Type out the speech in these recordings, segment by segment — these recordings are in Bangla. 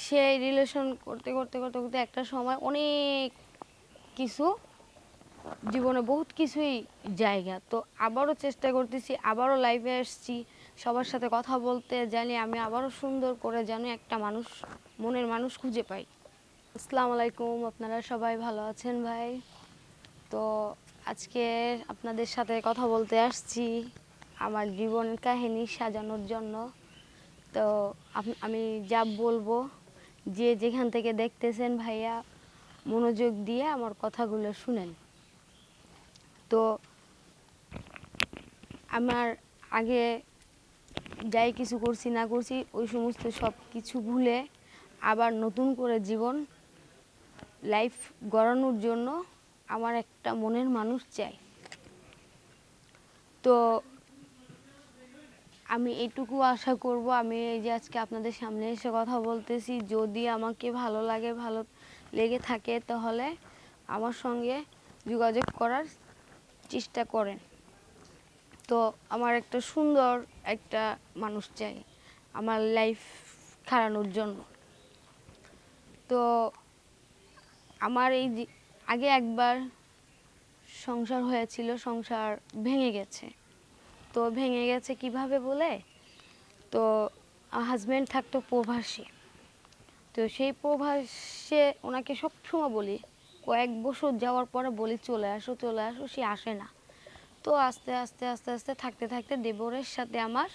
সেই রিলেশন করতে করতে করতে করতে একটা সময় অনেক কিছু জীবনে বহুত কিছুই জায়গা তো আবারও চেষ্টা করতেছি, আবারও লাইফে আসছি সবার সাথে কথা বলতে, জানি আমি আবারও সুন্দর করে যেন একটা মানুষ, মনের মানুষ খুঁজে পাই। আসসালামু আলাইকুম, আপনারা সবাই ভালো আছেন ভাই? তো আজকে আপনাদের সাথে কথা বলতে আসছি আমার জীবনের কাহিনী সাজানোর জন্য। তো আমি যা বলবো, যে যেখান থেকে দেখতেছেন ভাইয়া মনোযোগ দিয়ে আমার কথাগুলো শুনেন। তো আমার আগে যাই কিছু করছি না করছি ওই সমস্ত সব কিছু ভুলে আবার নতুন করে জীবন লাইফ গড়ানোর জন্য আমার একটা মনের মানুষ চাই। তো আমি এইটুকু আশা করব, আমি এই যে আজকে আপনাদের সামনে এসে কথা বলতেছি, যদি আমাকে ভালো লাগে, ভালো লেগে থাকে তাহলে আমার সঙ্গে যোগাযোগ করার চেষ্টা করেন। তো আমার একটা সুন্দর একটা মানুষ চাই আমার লাইফ খাড়ানোর জন্য। তো আমার এই যে আগে একবার সংসার হয়েছিল, সংসার ভেঙে গেছে। তো ভেঙে গেছে কিভাবে বলে, তো হাজব্যান্ড থাকতো প্রবাসী। তো সেই প্রবাসে ওনাকে সবসময় বলি, কয়েক বছর যাওয়ার পরে বলি চলে আসো চলে আসো, সে আসে না। তো আস্তে আস্তে আস্তে আস্তে থাকতে থাকতে দেবরের সাথে আমার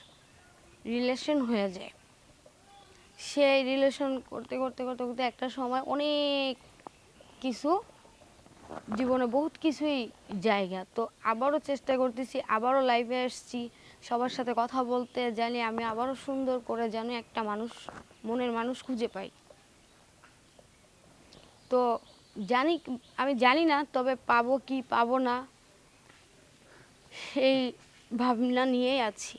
রিলেশন হয়ে যায়। সেই রিলেশন করতে করতে করতে করতে একটা সময় অনেক কিছু জীবনে বহুত কিছুই জায়গা। তো আবারও চেষ্টা করতেছি, আবারও লাইফে আসছি সবার সাথে কথা বলতে, জানি আমি আবারও সুন্দর করে যেন একটা মানুষ, মনের মানুষ খুঁজে পাই। তো আমি জানি না তবে পাবো কি পাবো না সেই ভাবনা নিয়েই আছি।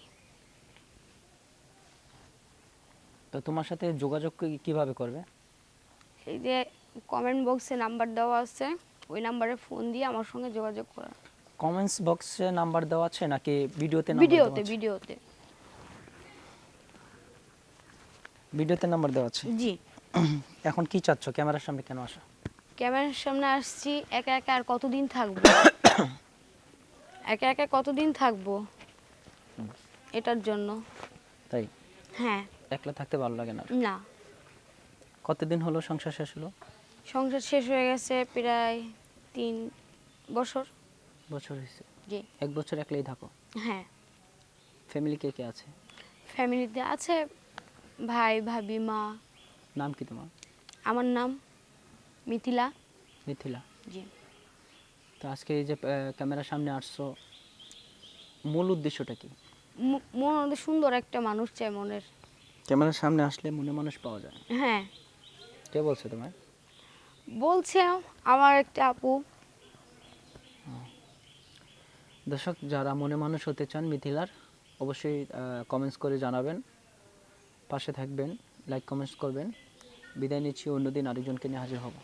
তো তোমার সাথে যোগাযোগ কিভাবে করবে? এই যে কমেন্ট বক্সে নাম্বার দেওয়া আছে, ওই নাম্বারে ফোন দিয়ে আমার সঙ্গে যোগাযোগ করা। কমেন্টস বক্সে নাম্বার দেওয়া আছে নাকি ভিডিওতে নাম্বার দেওয়া আছে? ভিডিওতে ভিডিওতে নাম্বার দেওয়া আছে। জি। এখন কি চাচ্ছ, ক্যামেরার সামনে কেন আসা? ক্যামেরার সামনে আসছি একা একা আর কতদিন থাকবো, একা একা কতদিন থাকবো এটার জন্য। তাই? হ্যাঁ। একলা থাকতে ভালো লাগে না? না। কতদিন হলো সংসার শেষ হলো? সংসার শেষ হয়ে গেছে প্রায় 3 বছর। বছর হয়েছে? জি। 1 বছর একলাই থাকো? হ্যাঁ। ফ্যামিলি কে কে আছে? ফ্যামিলিতে আছে ভাই ভাবি মা। নাম কি তোমার? আমার নাম মিথিলা। মিথিলা। জি। তো আজকে এই যে ক্যামেরার সামনে আসছো, মূল উদ্দেশ্যটা কি? মনের সুন্দর একটা মানুষ চাই মনের। ক্যামেরার সামনে আসলে মনে মানুষ পাওয়া যায়? হ্যাঁ। কে বলছে তোমায়? বলছে আমার একটা আপু। দর্শক, যারা মনে মানুষ হতে চান মিথিলার, অবশ্যই কমেন্টস করে জানাবেন, পাশে থাকবেন, লাইক কমেন্টস করবেন। বিদায় নিচ্ছি, অন্যদিন আরেকজনকে নিয়ে হাজির হব।